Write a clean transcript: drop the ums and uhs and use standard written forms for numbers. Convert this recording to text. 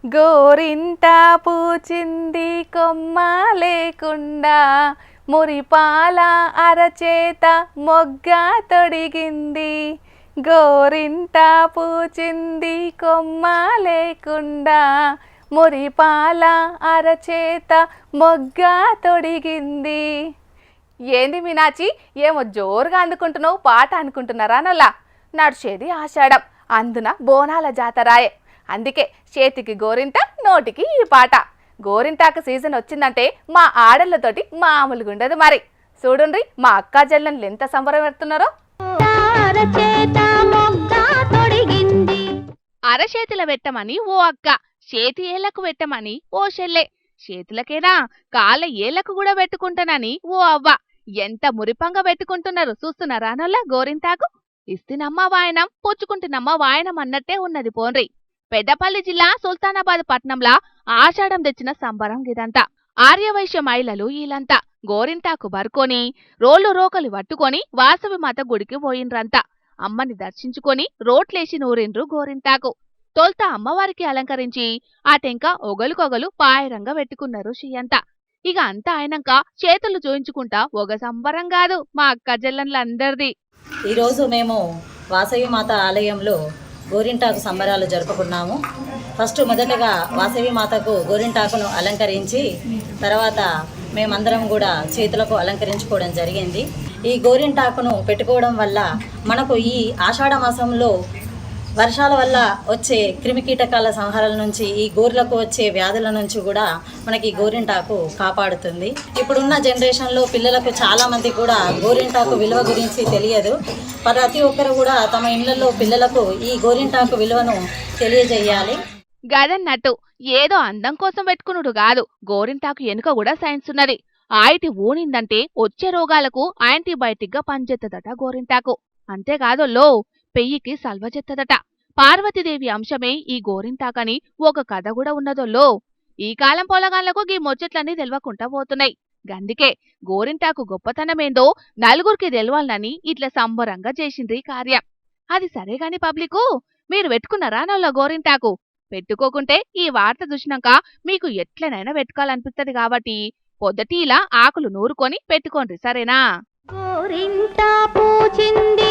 గోరింట పూచింది కొమ్మ లేకుండా మురిపాల అరచేత మొగ్గ తొడిగింది. గోరింట పూచింది కొమ్మ లేకుండా మురిపాల అరచేత మొగ్గ తొడిగింది. ఏంది మీనాచి, ఏమో జోరుగా అందుకుంటున్నావు, పాట అనుకుంటున్నారా నల్లా? నడిచేది ఆషాఢం, అందున బోనాల జాతరాయే. అందుకే చేతికి గోరింట, నోటికి ఈ పాట. గోరింటాకు సీజన్ వచ్చిందంటే మా ఆడళ్ళతోటి మామూలుగా ఉండదు. మరి చూడుండ్రి మా అక్క చెల్లెళ్ళు ఎంత సంబరం పెడుతున్నారో. అరచేతుల పెట్టమని ఓ అక్క, చేతి ఏళ్లకు పెట్టమని ఓ చెల్లె, చేతులకేనా కాళ్ళ ఏళ్లకు కూడా పెట్టుకుంటానని ఓ అవ్వ. ఎంత మురిపంగా పెట్టుకుంటున్నారు చూస్తున్నారా నల్ల గోరింటాకు. ఇస్తినమ్మ వాయనం, పుచ్చుకుంటున్నమ్మ వాయనం అన్నట్టే ఉన్నది పోన్రి. పెద్దపల్లి జిల్లా సుల్తానాబాద్ పట్నంలా ఆషాఢం తెచ్చిన సంబరం గిదంతా. ఆర్యవైశ్య మహిళలు ఈలంతా గోరింటాకు బరుకొని రోళ్లు రోకలి పట్టుకొని వాసవి మాత గుడికి పోయిండ్రంతా. అమ్మని దర్శించుకొని రోట్లేసి నూరిండ్రు గోరింటాకు. తొల్త అమ్మవారికి అలంకరించి ఆ టెంక ఒగలుకొగలు పాయరంగా పెట్టుకున్నారు షియంతా. ఇక అంతా అయినాక చేతులు చూయించుకుంటా ఒక సంబరం కాదు మా అక్క జల్లన్లందరిది. ఈరోజు మేము వాసవి మాత ఆలయంలో గోరింటాకు సంబరాలు జరుపుకున్నాము. మొదటగా వాసవి మాతకు గోరింటాకును అలంకరించి తర్వాత మేమందరం కూడా చేతులకు అలంకరించుకోవడం జరిగింది. ఈ గోరింటాకును పెట్టుకోవడం వల్ల మనకు ఈ ఆషాఢ మాసంలో వర్షాల వల్ల వచ్చే క్రిమికీటకాల సంహారాల నుంచి, ఈ గోర్లకు వచ్చే వ్యాధుల నుంచి కూడా మనకి గోరింటాకు కాపాడుతుంది. ఇప్పుడున్న జనరేషన్లో పిల్లలకు చాలామంది కూడా గోరింటాకు విలువ గురించి తెలియదు. ప్రతి ఒక్కరు కూడా తమ ఇళ్లలో పిల్లలకు ఈ గోరింటాకు విలువను తెలియజేయాలి. గదన్నట్టు ఏదో అందం కోసం పెట్టుకునుడు కాదు, గోరింటాకు ఎనుక కూడా సైన్స్ ఉన్నది. ఆయిటి ఊనిందంటే వచ్చే రోగాలకు యాంటీబయాటిక్ గా పనిచేత్తదట గోరింటాకు. అంతేకాదోల్లో పెయ్యికి సల్వజెత్తదట. పార్వతీదేవి అంశమే ఈ గోరింటాకని ఒక కథ కూడా ఉన్నదోల్లో. ఈ కాలం పొలగాళ్లకు గీ ముచ్చట్లన్నీ తెలవకుండా పోతున్నాయి. గందుకే గోరింటాకు గొప్పతనమేందో నలుగురికి తెలవాలని ఇట్లా సంబరంగా చేసిండ్రి కార్యం. అది సరేగాని పబ్లికు, మీరు పెట్టుకున్నారా నల్ల గోరింటాకు? పెట్టుకోకుంటే ఈ వార్త చూసినాక మీకు ఎట్లనైనా పెట్టుకోవాలనిపిస్తుంది కాబట్టి పొద్దుటీలా ఆకులు నూరుకొని పెట్టుకోండి, సరేనా? గోరింట పూచింది